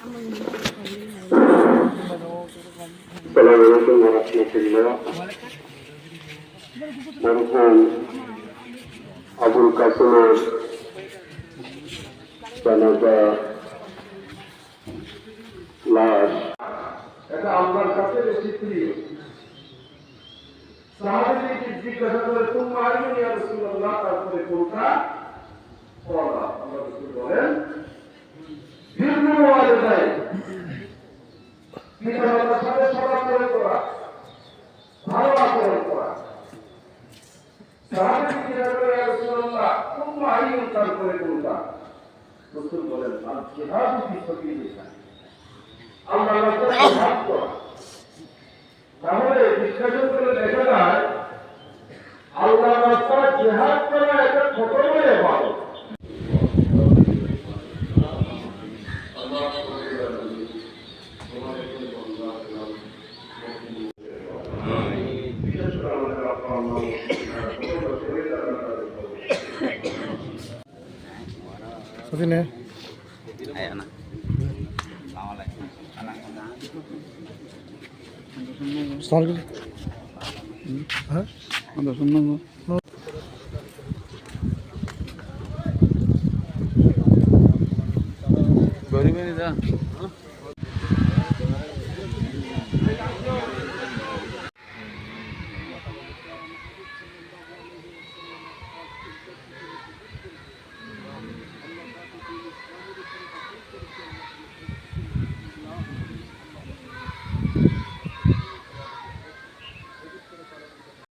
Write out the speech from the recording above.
Assalamualaikum warahmatullahi wabarakatuh. Abul Qasim জানাজা লাশ এটা আল্লাহর কাছে বেশি প্রিয়। সাহাবীকে জিজ্ঞাসা করে তোমরা আইনি ইয়া রাসূলুল্লাহ, তারপরে কোনটা বলা? আল্লাহ রাসূল বলেন বিরুল ওয়ালিদাইন, পিতামাতার সাথে সদাচরণ করা, ভালো আচরণ করা। সাহাবীকে জিজ্ঞাসা করে ইয়া রাসূলুল্লাহ তোমরা আইনি, তারপরে কোনটা? রাসূল বলেন আল জিহাদু ফি সাবিলিল্লাহ, আল্লাহর রাস্তায় জিহাদ করা। তাহলে বিশ্লেষণ করে দেখা যায় আল্লাহর রাস্তায় জিহাদ করা একটা ছোট বড় ইবাদত। sini. Ayo anak. Assalamualaikum. Hah? Ada senang. Baru ini dah.